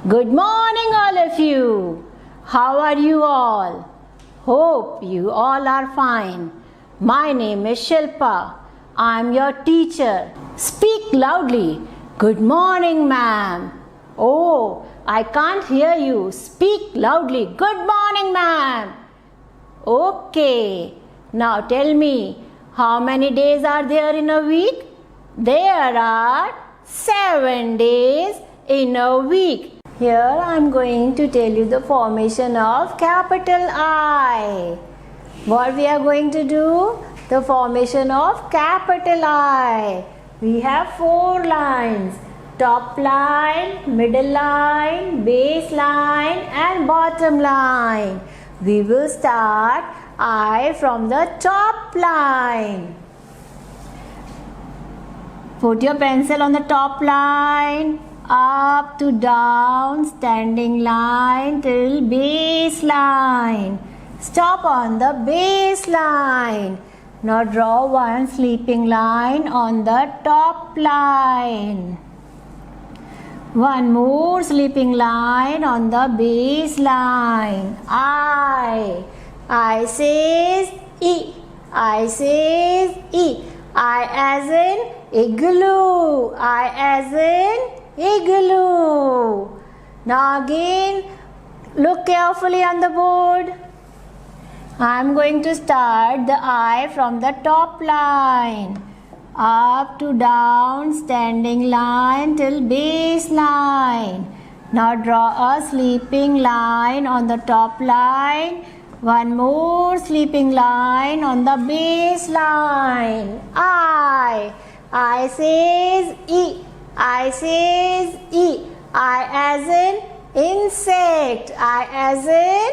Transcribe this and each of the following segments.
Good morning, all of you. How are you all? Hope you all are fine. My name is Shilpa. I am your teacher. Speak loudly. Good morning, ma'am. Oh, I can't hear you. Speak loudly. Good morning, ma'am. Okay. Now tell me, how many days are there in a week? There are 7 days in a week. Here I am going to tell you the formation of capital I. What we are going to do? The formation of capital I. We have 4 lines: top line, middle line, base line and bottom line. We will start I from the top line. Put your pencil on the top line, up to down, standing line till base line. Stop on the base line. Now draw one sleeping line on the top line. One more sleeping line on the base line. I says E. I says E. I as in igloo. I as in igloo. Now again, look carefully on the board. I am going to start the I from the top line. Up to down, standing line till base line. Now draw a sleeping line on the top line. One more sleeping line on the base line. I says E. I says E. I as in insect. I as in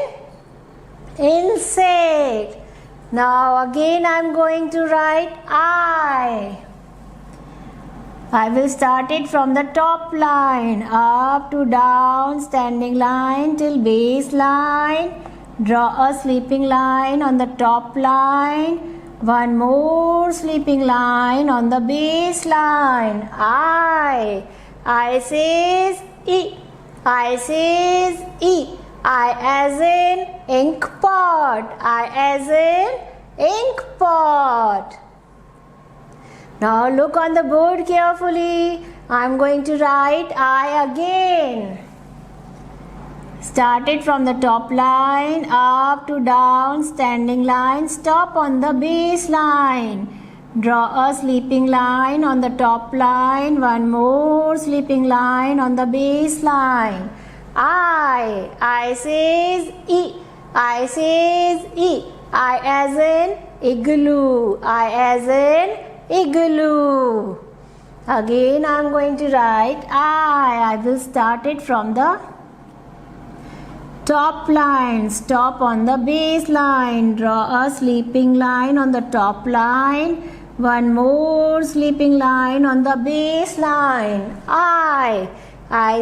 insect. Now again I am going to write I will start it from the top line, up to down, standing line till base line. Draw a sleeping line on the top line. One more sleeping line on the base line. I says E. I says E. I as in ink pot. I as in ink pot. Now look on the board carefully. I am going to write I again. Start it from the top line, up to down, standing line. Stop on the base line. Draw a sleeping line on the top line. One more sleeping line on the base line. I says E. I says E. I as in igloo. I as in igloo. Again I am going to write I will start it from the top line. Stop on the base line. Draw a sleeping line on the top line. One more sleeping line on the base line. I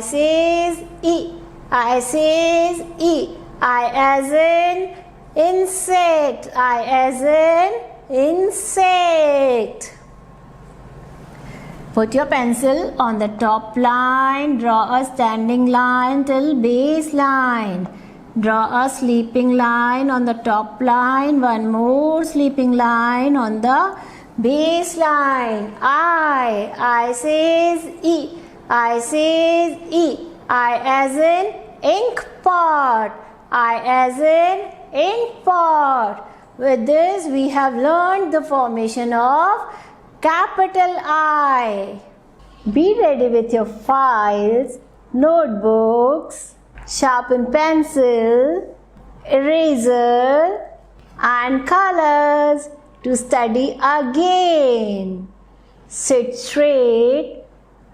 says E. I says E. I as in insect. I as in insect. Put your pencil on the top line. Draw a standing line till base line. Draw a sleeping line on the top line. One more sleeping line on the base line. I says E. I says E. I as in ink pot. I as in ink pot. With this we have learned the formation of capital I. Be ready with your files, notebooks, sharpen pencil, eraser and colors to study again. Sit straight,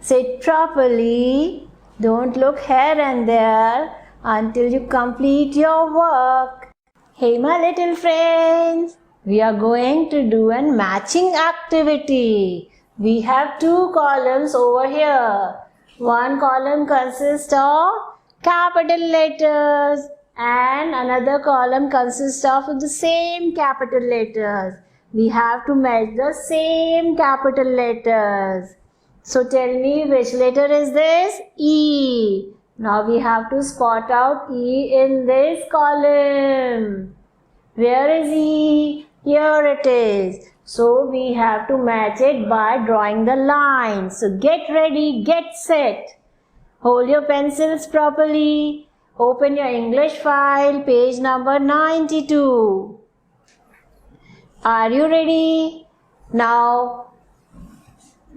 sit properly. Don't look here and there until you complete your work. Hey my little friends, we are going to do a matching activity. We have 2 columns over here. One column consists of capital letters and another column consists of the same capital letters. We have to match the same capital letters. So tell me, which letter is this? E. Now we have to spot out E in this column. Where is E? Here it is. So we have to match it by drawing the line. So get ready, get set. Hold your pencils properly. Open your English file, page number 92. Are you ready? Now,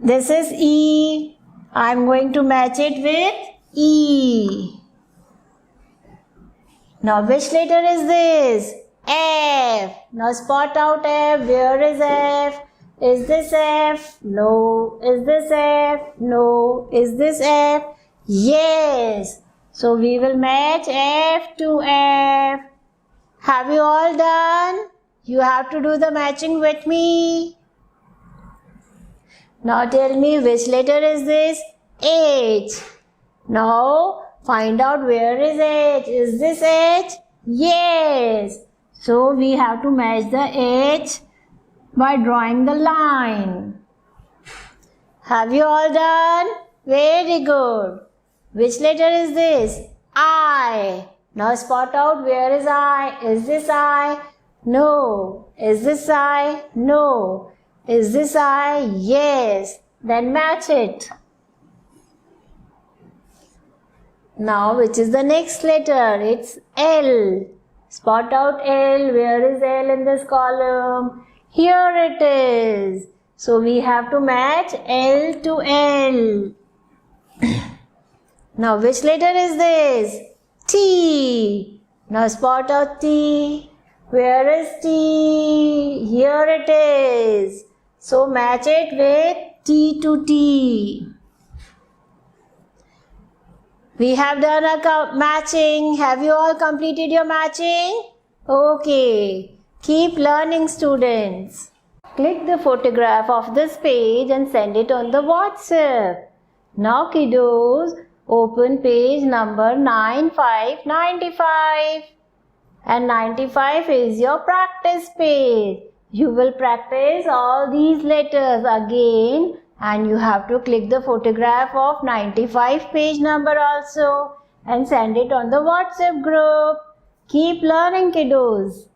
this is E. I'm going to match it with E. Now, which letter is this? F. Now, spot out F. Where is F? Is this F? No. Is this F? No. Is this F? Yes. So, we will match F to F. Have you all done? You have to do the matching with me. Now tell me which letter is this? H. Now find out where is H. Is this H? Yes. So we have to match the H by drawing the line. Have you all done? Very good. Which letter is this? I. Now spot out where is I. Is this I? No. Is this I? No. Is this I? Yes. Then match it. Now which is the next letter? It's L. Spot out L. Where is L in this column? Here it is. So we have to match L to L. Now which letter is this? T. Now spot out T. Where is T? Here it is. So match it with T to T. We have done a matching. Have you all completed your matching? Okay. Keep learning, students. Click the photograph of this page and send it on the WhatsApp. Now kiddos, open page number 9595. And 95 is your practice page. You will practice all these letters again and you have to click the photograph of 95 page number also and send it on the WhatsApp group. Keep learning, kiddos.